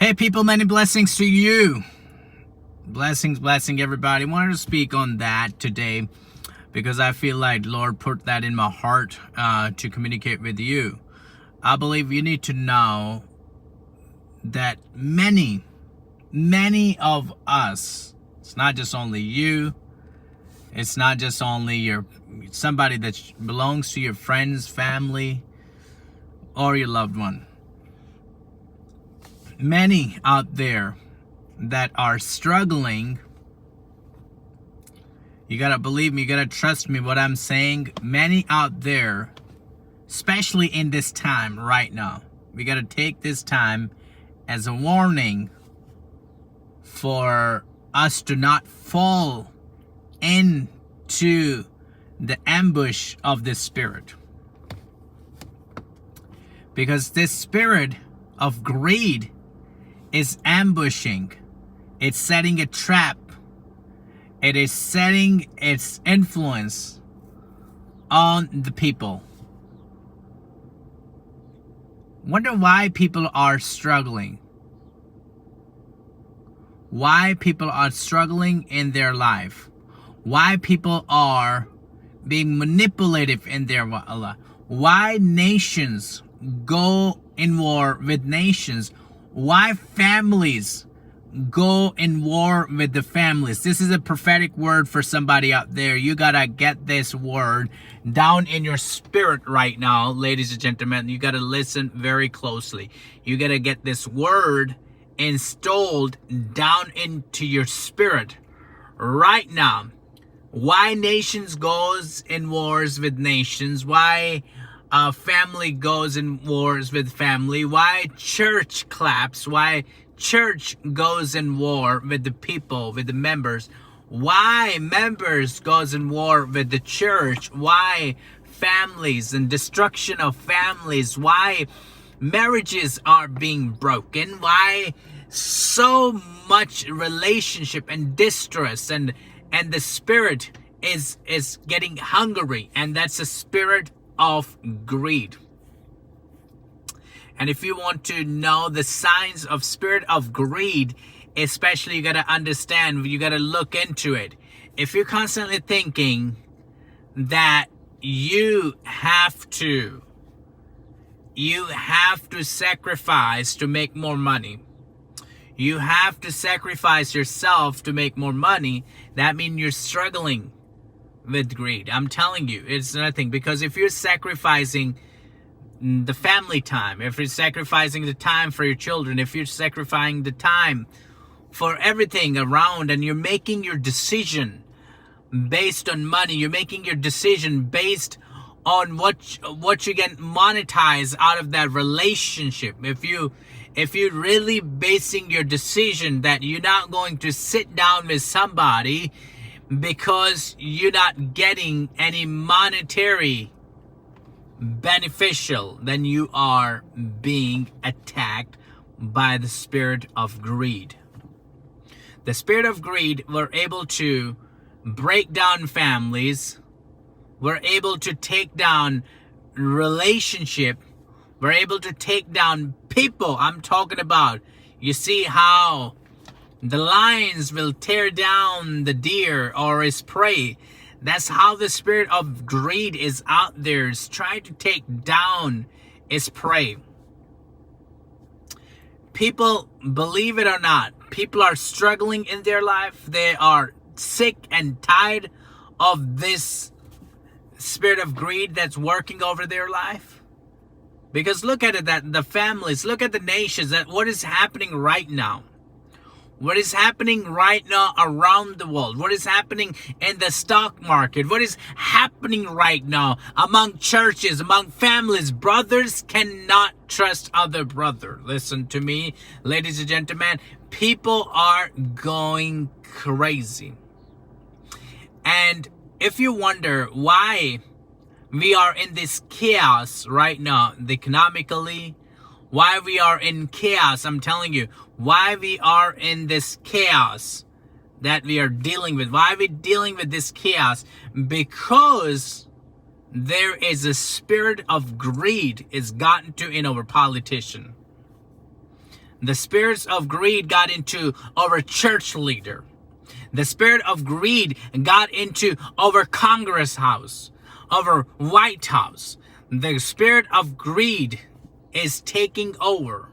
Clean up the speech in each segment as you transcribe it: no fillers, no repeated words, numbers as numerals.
Hey people, many blessings to you. Blessing everybody. Wanted to speak on that today because I feel like Lord put that in my heart to communicate with you. I believe you need to know that many of us, it's not just only you, it's not just only somebody that belongs to your friends, family, or your loved one. Many out there that are struggling, you gotta believe me, you gotta trust me what I'm saying. Many out there, especially in this time right now, we gotta take this time as a warning for us to not fall into the ambush of this spirit. Because this spirit of greed is ambushing. It's setting a trap. It is setting its influence on the people. Wonder why people are struggling. Why people are struggling in their life. Why people are being manipulative in their life. Why nations go in war with nations. Why families go in war with the families. This is a prophetic word for somebody out there. You gotta get this word down in your spirit right now, ladies and gentlemen. You gotta listen very closely. You gotta get this word installed down into your spirit right now. Why nations goes in wars with nations. Why family goes in wars with family. Why church claps. Why church goes in war with the people, with the members. Why members goes in war with the church. Why families and destruction of families. Why marriages are being broken. Why so much relationship and distress, and the spirit is getting hungry, and that's a spirit of greed. And if you want to know the signs of spirit of greed, especially, you got to understand, you got to look into it. If you're constantly thinking that you have to sacrifice to make more money, you have to sacrifice yourself to make more money, that means you're struggling with greed. I'm telling you, it's nothing. Because if you're sacrificing the family time, if you're sacrificing the time for your children, if you're sacrificing the time for everything around, and you're making your decision based on money, you're making your decision based on what you can monetize out of that relationship. If you're really basing your decision that you're not going to sit down with somebody because you're not getting any monetary beneficial, then you are being attacked by the spirit of greed. The spirit of greed, we're able to break down families. We're able to take down relationship. We're able to take down people. I'm talking about, you see how the lions will tear down the deer or his prey. That's how the spirit of greed is out there. It's trying to take down its prey. People, believe it or not, people are struggling in their life. They are sick and tired of this spirit of greed that's working over their life. Because look at it, that the families, look at the nations, that what is happening right now. What is happening right now around the world? What is happening in the stock market? What is happening right now among churches, among families? Brothers cannot trust other brother. Listen to me, ladies and gentlemen. People are going crazy. And if you wonder why we are in this chaos right now, economically, why we are in chaos, I'm telling you, why we are in this chaos that we are dealing with. Why are we dealing with this chaos? Because there is a spirit of greed is gotten to in our politician. The spirits of greed got into our church leader. The spirit of greed got into our Congress House, our White House. The spirit of greed is taking over.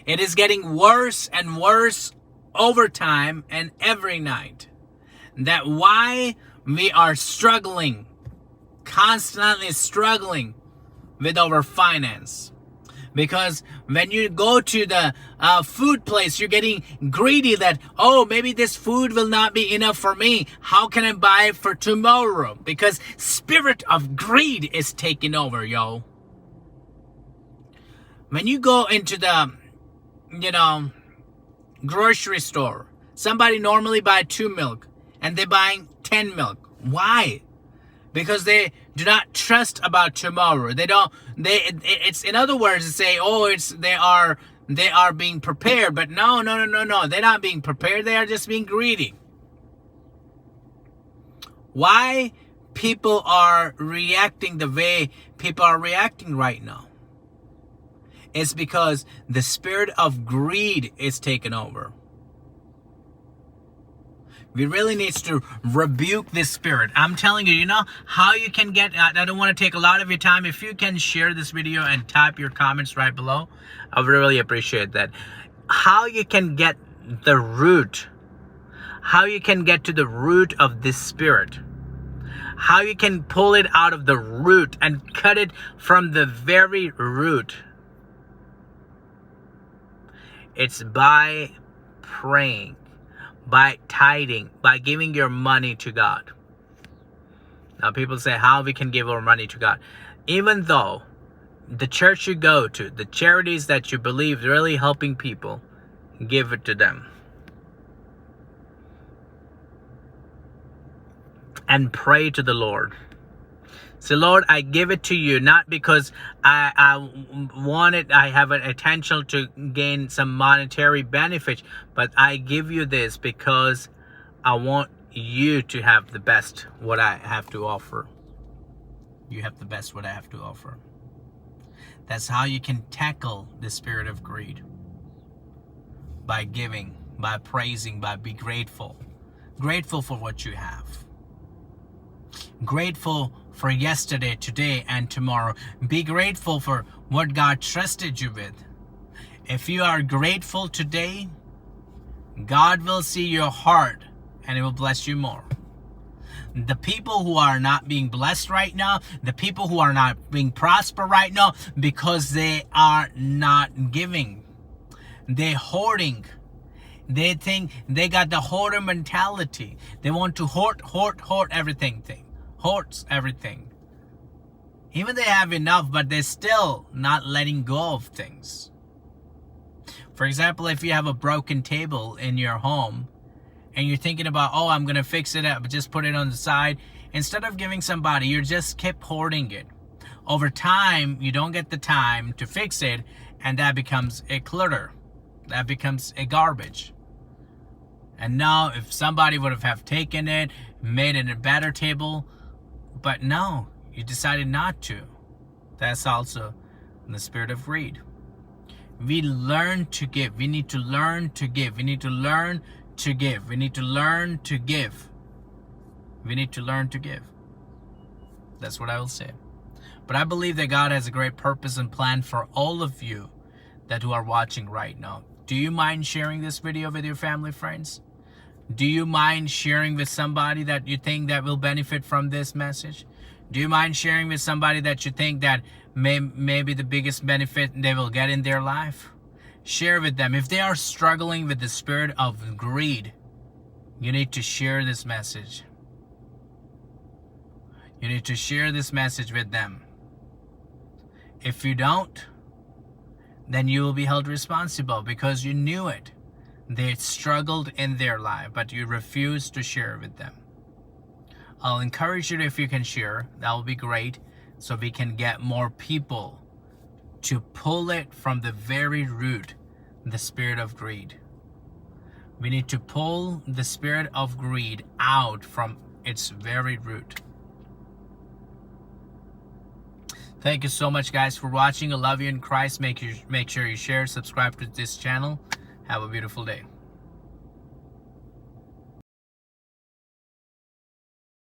It is getting worse and worse over time and every night. That's why we are struggling, constantly struggling with our finance. Because when you go to the food place, you're getting greedy that, oh, maybe this food will not be enough for me. How can I buy it for tomorrow? Because spirit of greed is taking over, yo. When you go into the, grocery store, somebody normally buy 2 milk and they're buying 10 milk. Why? Because they do not trust about tomorrow. It's in other words to say, oh, they are being prepared, but no. They're not being prepared. They are just being greedy. Why people are reacting the way people are reacting right now? It's because the spirit of greed is taken over. We really need to rebuke this spirit. I'm telling you, how you can get, I don't want to take a lot of your time. If you can share this video and type your comments right below, I would really appreciate that. How you can get the root, how you can get to the root of this spirit, how you can pull it out of the root and cut it from the very root. It's by praying, by tithing, by giving your money to God. Now people say how we can give our money to God. Even though the church you go to, the charities that you believe really helping people, give it to them. And pray to the Lord. Say, Lord, I give it to you, not because I have an intention to gain some monetary benefit, but I give you this because I want you to have the best what I have to offer. You have the best what I have to offer. That's how you can tackle the spirit of greed. By giving, by praising, by being grateful. Grateful for what you have. Grateful for yesterday, today, and tomorrow. Be grateful for what God trusted you with. If you are grateful today, God will see your heart and it will bless you more. The people who are not being blessed right now, the people who are not being prosper right now, because they are not giving. They're hoarding. They think they got the hoarder mentality. They want to hoard everything. Hoards everything. Even they have enough, but they're still not letting go of things. For example, if you have a broken table in your home and you're thinking about, oh, I'm going to fix it up, but just put it on the side. Instead of giving somebody, you just keep hoarding it. Over time, you don't get the time to fix it, and that becomes a clutter. That becomes a garbage. And now, if somebody would have taken it, made it a better table, but no, you decided not to. That's also the spirit of greed. We learn to give. We need to learn to give. We need to learn to give. We need to learn to give. We need to learn to give. That's what I will say. But I believe that God has a great purpose and plan for all of you that who are watching right now. Do you mind sharing this video with your family, friends? Do you mind sharing with somebody that you think that will benefit from this message? Do you mind sharing with somebody that you think that may be the biggest benefit they will get in their life? Share with them. If they are struggling with the spirit of greed, you need to share this message. You need to share this message with them. If you don't, then you will be held responsible because you knew it. They struggled in their life, but you refused to share with them. I'll encourage you if you can share. That will be great, so we can get more people to pull it from the very root, the spirit of greed. We need to pull the spirit of greed out from its very root. Thank you so much, guys, for watching. I love you in Christ. Make sure you share, subscribe to this channel. Have a beautiful day.